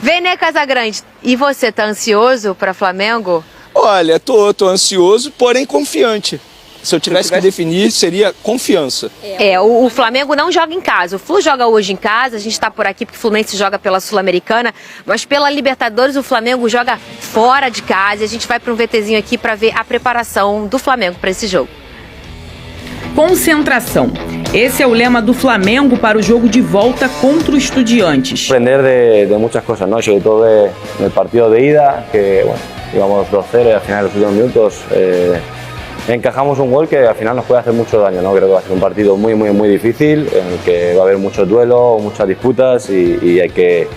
Vene Casagrande, e você, tá ansioso para Flamengo? Olha, tô ansioso, porém confiante. Se eu tivesse que definir, seria confiança. O Flamengo não joga em casa. O Flu joga hoje em casa, a gente está por aqui porque o Fluminense joga pela Sul-Americana, mas pela Libertadores o Flamengo joga fora de casa e a gente vai para um VTzinho aqui para ver a preparação do Flamengo para esse jogo. Concentração. Esse é o lema do Flamengo para o jogo de volta contra o Estudiantes. Aprender de muchas cosas, ¿no? Sobre todo del partido de ida, que bueno, íbamos 2-0 y al final, en los últimos minutos, encajamos un gol que al final nos puede hacer mucho daño, ¿no? Creo que va a ser un partido muy difícil, en el que va a haber muchos duelos, muchas disputas y hay que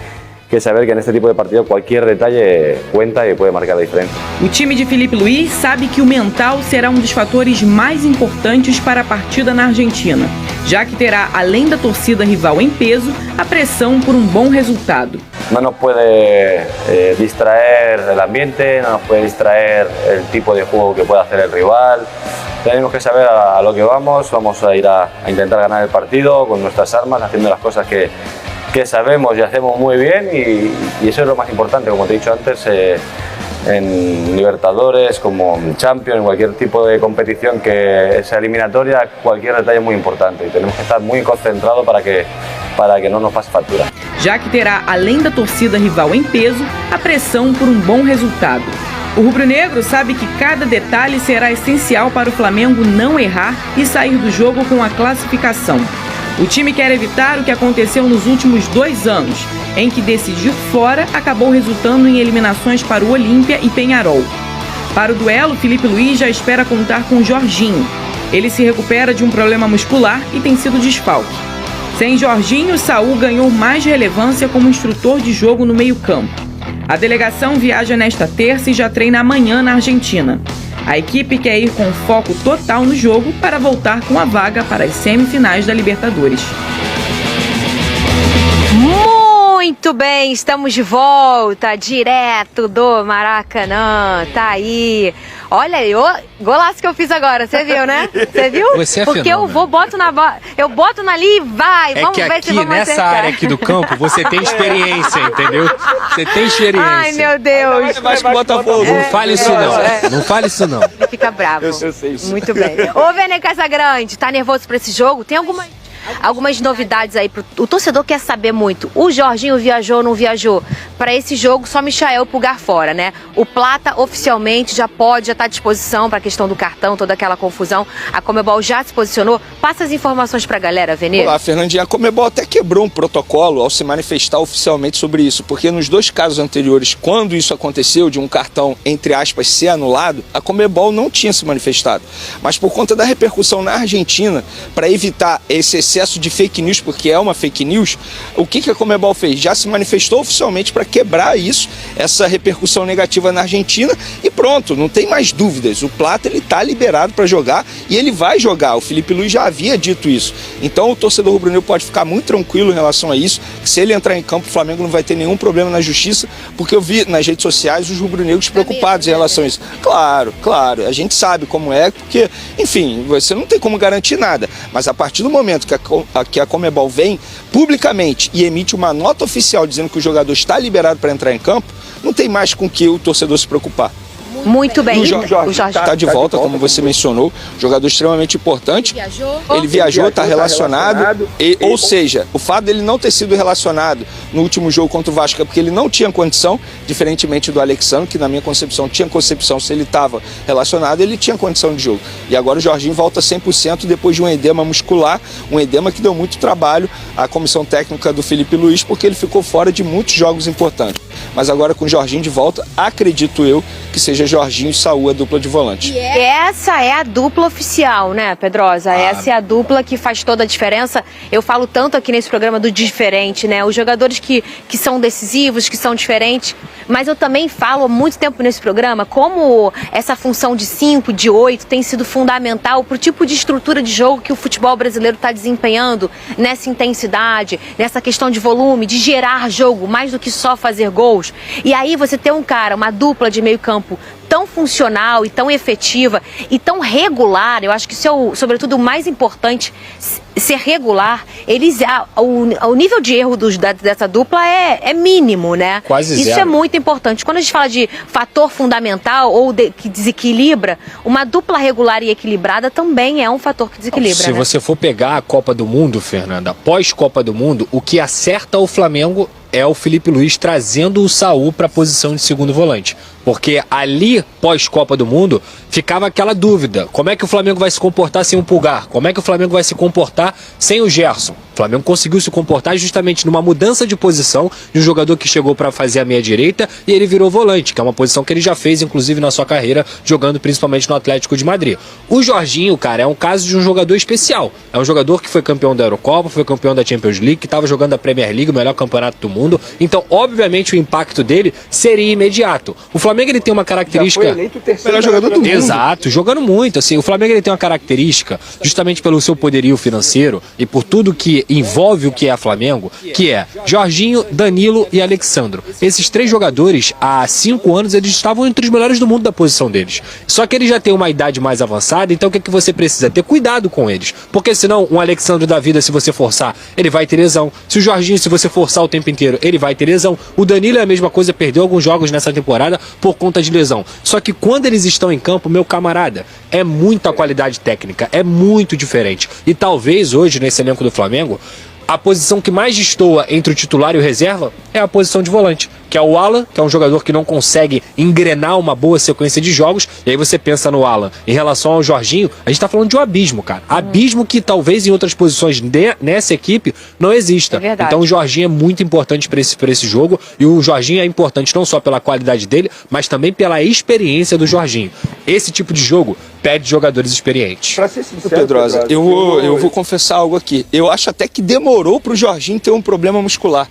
saber que neste tipo de partido qualquer detalhe conta e pode marcar a diferença. O time de Felipe Luiz sabe que o mental será um dos fatores mais importantes para a partida na Argentina, já que terá, além da torcida rival em peso, a pressão por um bom resultado. Não nos pode distraer o ambiente, não nos pode distraer o tipo de jogo que pode fazer o rival. Tenemos que saber a lo que vamos a ir a intentar ganar el partido con nuestras armas, haciendo las cosas que sabemos y hacemos muy bien y eso es lo más importante, como te he dicho antes, en Libertadores, como en Champions, en cualquier tipo de competición que sea eliminatoria, cualquier detalle es muy importante y tenemos que estar muy concentrados para que não nos passe fatura. Já que terá, além da torcida rival em peso, a pressão por um bom resultado. O rubro-negro sabe que cada detalhe será essencial para o Flamengo não errar e sair do jogo com a classificação. O time quer evitar o que aconteceu nos últimos 2 anos, em que decidir fora acabou resultando em eliminações para o Olímpia e Peñarol. Para o duelo, Felipe Luiz já espera contar com Jorginho. Ele se recupera de um problema muscular e tem sido desfalque. Sem Jorginho, Saúl ganhou mais relevância como instrutor de jogo no meio-campo. A delegação viaja nesta terça e já treina amanhã na Argentina. A equipe quer ir com foco total no jogo para voltar com a vaga para as semifinais da Libertadores. Muito bem, estamos de volta, direto do Maracanã, tá aí. Olha aí, o golaço que eu fiz agora, você viu, né? Você viu? Você é porque fenômeno. eu boto na ali e vai, É vamos que ver aqui, se vamos nessa acertar. área aqui do campo, você tem experiência, entendeu? Você tem experiência. Ai, meu Deus. Vai que Botafogo. Não fale isso não, não fale isso não. Ele fica bravo. Eu sei isso. Muito bem. Ô, Vene Casagrande, tá nervoso pra esse jogo? Tem algumas novidades aí. O torcedor quer saber muito. O Jorginho viajou ou não viajou? Para esse jogo, só Michael Pulgar fora, né? O Plata oficialmente já está à disposição para a questão do cartão, toda aquela confusão. A Conmebol já se posicionou. Passa as informações para a galera, Vene. Olá, Fernandinha. A Conmebol até quebrou um protocolo ao se manifestar oficialmente sobre isso, porque nos 2 casos anteriores, quando isso aconteceu, de um cartão, entre aspas, ser anulado, a Conmebol não tinha se manifestado. Mas por conta da repercussão na Argentina, para evitar esse excesso de fake news, porque é uma fake news, o que a Conmebol fez? Já se manifestou oficialmente para quebrar isso, essa repercussão negativa na Argentina e pronto, não tem mais dúvidas. O Plata, ele tá liberado para jogar e ele vai jogar. O Felipe Luiz já havia dito isso. Então o torcedor rubro-negro pode ficar muito tranquilo em relação a isso. Se ele entrar em campo, o Flamengo não vai ter nenhum problema na justiça, porque eu vi nas redes sociais os rubro-negros preocupados em relação a isso. Claro, a gente sabe como é, porque, enfim, você não tem como garantir nada, mas a partir do momento que a Conmebol vem publicamente e emite uma nota oficial dizendo que o jogador está liberado para entrar em campo, não tem mais com que o torcedor se preocupar. Muito bem. E o Jorge está de volta, como você mencionou, jogador extremamente importante. Ele viajou, está relacionado. Ou seja, o fato dele não ter sido relacionado no último jogo contra o Vasco é porque ele não tinha condição, diferentemente do Alexandre, que na minha concepção tinha concepção, se ele estava relacionado, ele tinha condição de jogo. E agora o Jorginho volta 100% depois de um edema muscular, um edema que deu muito trabalho à comissão técnica do Felipe Luiz, porque ele ficou fora de muitos jogos importantes. Mas agora com o Jorginho de volta, acredito eu que seja Jorginho e Saúl a dupla de volante. E essa é a dupla oficial, né, Pedrosa? Essa é a dupla que faz toda a diferença. Eu falo tanto aqui nesse programa do diferente, né? Os jogadores que são decisivos, que são diferentes. Mas eu também falo há muito tempo nesse programa como essa função de 5, de 8 tem sido fundamental para o tipo de estrutura de jogo que o futebol brasileiro está desempenhando, nessa intensidade, nessa questão de volume, de gerar jogo, mais do que só fazer gols. E aí você tem um cara, uma dupla de meio campo tão funcional e tão efetiva e tão regular, eu acho que isso é, sobretudo, o mais importante, ser regular, o nível de erro dessa dupla é mínimo, né? Quase Isso zero. é muito importante. Quando a gente fala de fator fundamental ou que desequilibra, uma dupla regular e equilibrada também é um fator que desequilibra. Se né? você for pegar a Copa do Mundo, Fernanda, pós-Copa do Mundo, o que acerta o Flamengo é o Felipe Luiz trazendo o Saúl para a posição de segundo volante. Porque ali, pós-Copa do Mundo, ficava aquela dúvida. Como é que o Flamengo vai se comportar sem o Pulgar? Como é que o Flamengo vai se comportar sem o Gerson? O Flamengo conseguiu se comportar justamente numa mudança de posição de um jogador que chegou para fazer a meia-direita e ele virou volante, que é uma posição que ele já fez, inclusive, na sua carreira, jogando principalmente no Atlético de Madrid. O Jorginho, cara, é um caso de um jogador especial. É um jogador que foi campeão da Eurocopa, foi campeão da Champions League, que estava jogando a Premier League, o melhor campeonato do mundo. Então, obviamente, o impacto dele seria imediato. O Flamengo ele tem uma característica... Já foi eleito o terceiro melhor jogador do mundo. Exato, jogando muito. Assim, o Flamengo ele tem uma característica, justamente pelo seu poderio financeiro e por tudo que envolve o que é Flamengo, que é Jorginho, Danilo e Alexandro. Esses três jogadores, há 5 anos, eles estavam entre os melhores do mundo da posição deles. Só que eles já têm uma idade mais avançada, então o que você precisa? Ter cuidado com eles. Porque senão, um Alexandro da vida, se você forçar, ele vai ter lesão. Se o Jorginho, se você forçar o tempo inteiro, ele vai ter lesão. O Danilo é a mesma coisa, perdeu alguns jogos nessa temporada por conta de lesão. Só que quando eles estão em campo, meu camarada, é muita qualidade técnica, é muito diferente. E talvez hoje, nesse elenco do Flamengo, a posição que mais destoa entre o titular e o reserva é a posição de volante, que é o Alan, que é um jogador que não consegue engrenar uma boa sequência de jogos, e aí você pensa no Alan. Em relação ao Jorginho, a gente tá falando de um abismo, cara. Abismo que talvez em outras posições nessa equipe não exista. É verdade. Então o Jorginho é muito importante para esse jogo, e o Jorginho é importante não só pela qualidade dele, mas também pela experiência do Jorginho. Esse tipo de jogo pede jogadores experientes. Pra ser sincero, Pedrosa, eu vou confessar algo aqui. Eu acho até que demorou pro Jorginho ter um problema muscular.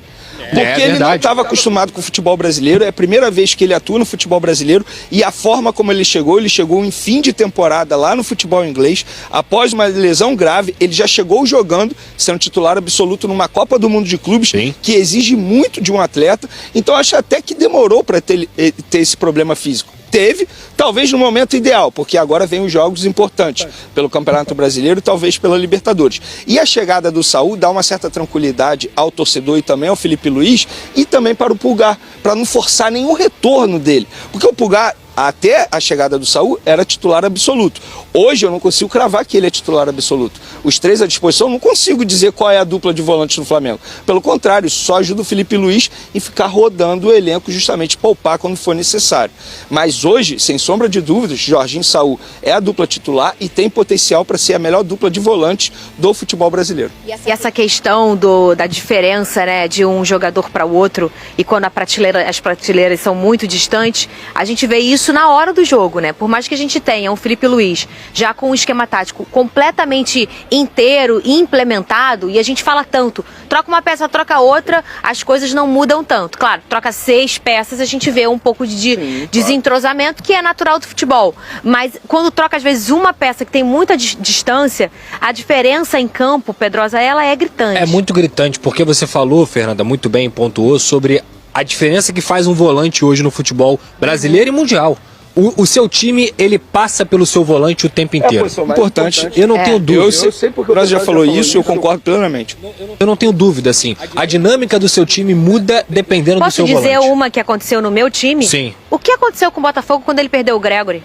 Porque ele não estava acostumado com o futebol brasileiro, é a primeira vez que ele atua no futebol brasileiro, e a forma como ele chegou em fim de temporada lá no futebol inglês, após uma lesão grave, ele já chegou jogando, sendo titular absoluto numa Copa do Mundo de Clubes, Sim. que exige muito de um atleta, então acho até que demorou para ter esse problema físico. Teve, talvez no momento ideal, porque agora vem os jogos importantes, pelo Campeonato Brasileiro e talvez pela Libertadores. E a chegada do Saúl dá uma certa tranquilidade ao torcedor e também ao Felipe Luiz, e também para o Pulgar, para não forçar nenhum retorno dele. Porque o Pulgar, até a chegada do Saúl, era titular absoluto. Hoje eu não consigo cravar que ele é titular absoluto. Os três à disposição, não consigo dizer qual é a dupla de volantes no Flamengo. Pelo contrário, só ajuda o Felipe Luiz em ficar rodando o elenco, justamente poupar quando for necessário. Mas hoje, sem sombra de dúvidas, Jorginho e Saúl é a dupla titular e tem potencial para ser a melhor dupla de volantes do futebol brasileiro. E essa questão da diferença, né, de um jogador para o outro, e quando as prateleiras são muito distantes, a gente vê isso na hora do jogo, né? Por mais que a gente tenha um Felipe Luiz já com um esquema tático completamente inteiro e implementado, e a gente fala tanto, troca uma peça, troca outra, as coisas não mudam tanto. Claro, troca 6 peças, a gente vê um pouco de desentrosamento, que é natural do futebol. Mas quando troca, às vezes, uma peça que tem muita distância, a diferença em campo, Pedrosa, ela é gritante. É muito gritante, porque você falou, Fernanda, muito bem, pontuou sobre a diferença que faz um volante hoje no futebol brasileiro e mundial. O seu time, ele passa pelo seu volante o tempo inteiro. Importante. Eu não tenho dúvida. Eu sei porque o já falou isso e eu concordo plenamente. Eu não tenho dúvida, assim. A dinâmica do seu time muda dependendo do seu volante. Posso dizer uma que aconteceu no meu time? Sim. O que aconteceu com o Botafogo quando ele perdeu o Gregory?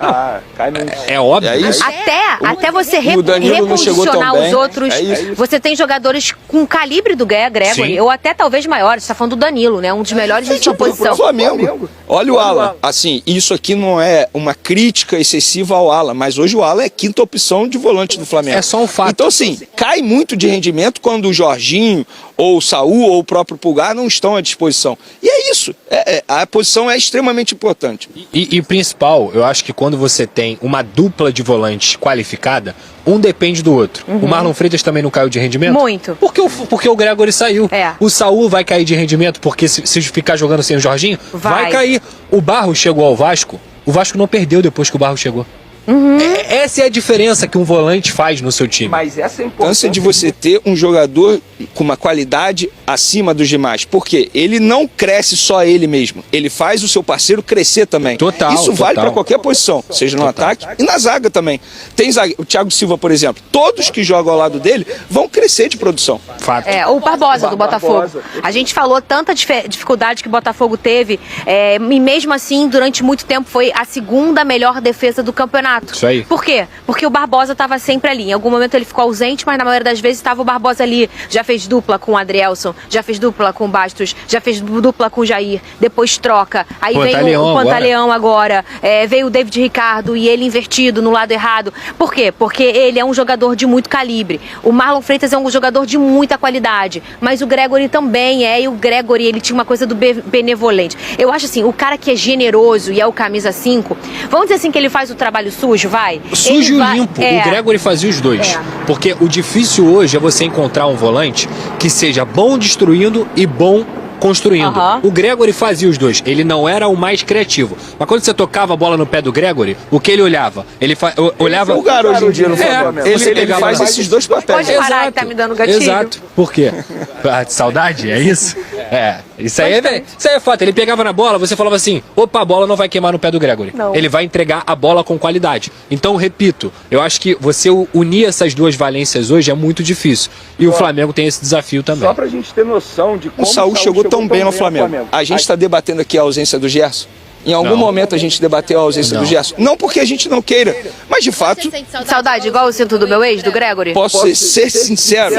Cai muito. É óbvio. É isso. Até você O Danilo não chegou tão reposicionar bem. os outros, É isso. você tem jogadores com calibre do Gregory, Sim. ou até talvez maiores. Você está falando do Danilo, né? Um dos melhores de sua posição. Flamengo. Olha o Alan. Assim, isso aqui não é uma crítica excessiva ao Alan, mas hoje o Alan é a quinta opção de volante do Flamengo. É só um fato. Então, assim, cai muito de rendimento quando o Jorginho, ou o Saúl, ou o próprio Pulgar não estão à disposição. E é isso. A posição é extremamente importante. E o principal, eu acho que quando você tem uma dupla de volantes qualificada, um depende do outro. O Marlon Freitas também não caiu de rendimento? Muito. Porque o Gregory saiu. É. O Saúl vai cair de rendimento porque se ficar jogando sem o Jorginho, vai cair. O Barros chegou ao Vasco, o Vasco não perdeu depois que o Barros chegou. Essa é a diferença que um volante faz no seu time. Mas essa é a importância de você ter um jogador com uma qualidade acima dos demais. Porque ele não cresce só ele mesmo. Ele faz o seu parceiro crescer também. Total, Isso vale total. para qualquer posição, seja no ataque e na zaga também. Tem o Thiago Silva, por exemplo. Todos que jogam ao lado dele vão crescer de produção. Fato. Ou o Barbosa do Botafogo. A gente falou tanta dificuldade que o Botafogo teve, e mesmo assim, durante muito tempo, foi a segunda melhor defesa do campeonato. Isso aí. Por quê? Porque o Barbosa estava sempre ali. Em algum momento ele ficou ausente, mas na maioria das vezes estava o Barbosa ali. Já fez dupla com o Adrielson, já fez dupla com o Bastos, já fez dupla com o Jair, depois troca. Aí veio o Pantaleão agora, veio o David Ricardo e ele invertido no lado errado. Por quê? Porque ele é um jogador de muito calibre. O Marlon Freitas é um jogador de muita qualidade, mas o Gregory também e o Gregory, ele tinha uma coisa do benevolente. Eu acho assim, o cara que é generoso e é o camisa 5, vamos dizer assim que ele faz o trabalho sujo, vai? Sujo e limpo. O Gregory fazia os dois. Porque o difícil hoje é você encontrar um volante que seja bom destruindo e bom construindo. O Gregory fazia os dois. Ele não era o mais criativo. Mas quando você tocava a bola no pé do Gregory, o que ele olhava? Ele olhava... O garoto hoje em dia no Flamengo. Ele faz esses dois papéis. Pode parar que tá me dando gatilho. Exato. Por quê? Saudade? É isso? Isso aí é fato. Ele pegava na bola, você falava assim, opa, a bola não vai queimar no pé do Gregory. Não. Ele vai entregar a bola com qualidade. Então, repito, eu acho que você unir essas duas valências hoje é muito difícil. E o Flamengo tem esse desafio também. Só pra gente ter noção de como o Saúl chegou tão bem no Flamengo. A gente está debatendo aqui a ausência do Gerson. Em algum momento a gente debateu a ausência do Gerson. Não porque a gente não queira, mas de fato... Saudade, igual eu sinto do meu ex, do Gregory? Posso ser sincero,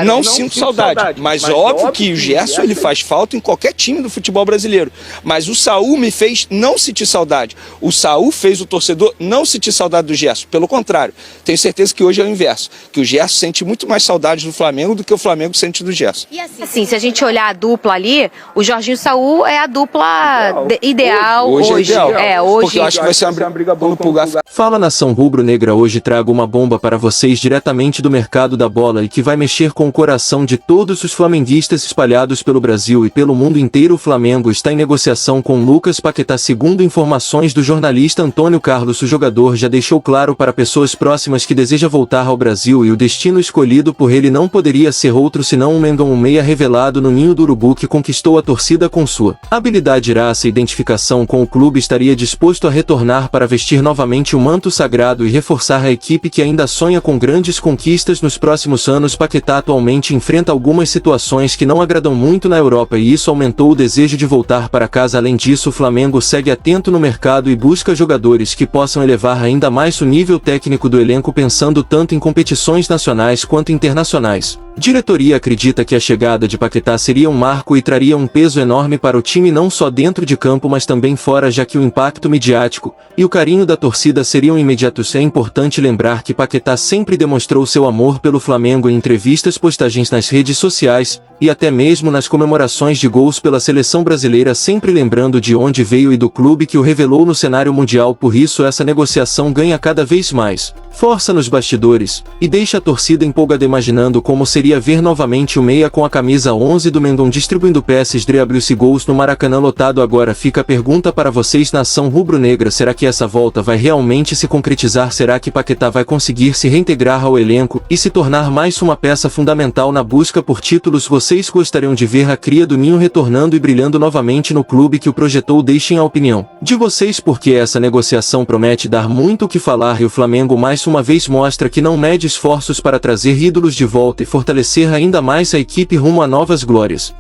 não sinto saudade. Mas óbvio que o Gerson ele faz falta em qualquer time do futebol brasileiro. Mas o Saúl me fez não sentir saudade. O Saúl fez o torcedor não sentir saudade do Gerson. Pelo contrário, tenho certeza que hoje é o inverso. Que o Gerson sente muito mais saudade do Flamengo do que o Flamengo sente do Gerson. E assim, se a gente olhar a dupla ali, o Jorginho Saúl é a dupla ideal. Hoje é ideal. Hoje. Porque eu acho que vai ser uma briga boa no Pulgar. Fala nação rubro-negra, hoje trago uma bomba para vocês diretamente do mercado da bola e que vai mexer com o coração de todos os flamenguistas espalhados pelo Brasil e pelo mundo inteiro. O Flamengo está em negociação com Lucas Paquetá. Segundo informações do jornalista Antônio Carlos, o jogador já deixou claro para pessoas próximas que deseja voltar ao Brasil e o destino escolhido por ele não poderia ser outro senão um Mengão, um meia revelado no ninho do urubu que conquistou a torcida com sua habilidade, raça e identificação com o clube. Estaria disposto a retornar para vestir novamente o manto sagrado e reforçar a equipe que ainda sonha com grandes conquistas nos próximos anos. Paquetá atualmente enfrenta algumas situações que não agradam muito na Europa e isso aumentou o desejo de voltar para casa. Além disso, o Flamengo segue atento no mercado e busca jogadores que possam elevar ainda mais o nível técnico do elenco, pensando tanto em competições nacionais quanto internacionais. Diretoria acredita que a chegada de Paquetá seria um marco e traria um peso enorme para o time, não só dentro de campo mas também fora, já que o impacto midiático e o carinho da torcida seriam imediatos. É importante lembrar que Paquetá sempre demonstrou seu amor pelo Flamengo em entrevistas, postagens nas redes sociais e até mesmo nas comemorações de gols pela seleção brasileira, sempre lembrando de onde veio e do clube que o revelou no cenário mundial. Por isso essa negociação ganha cada vez mais força nos bastidores e deixa a torcida empolgada, imaginando como seria ver novamente o meia com a camisa 11 do Mengão distribuindo passes, dribles e gols no Maracanã lotado. Agora fica a pergunta para vocês, nação rubro-negra, será que essa volta vai realmente se concretizar? Será que Paquetá vai conseguir se reintegrar ao elenco e se tornar mais uma peça fundamental na busca por títulos? Vocês gostariam de ver a cria do Ninho retornando e brilhando novamente no clube que o projetou? Deixem a opinião de vocês, porque essa negociação promete dar muito o que falar e o Flamengo mais uma vez mostra que não mede esforços para trazer ídolos de volta e fortalecer ainda mais a equipe rumo a novas glórias.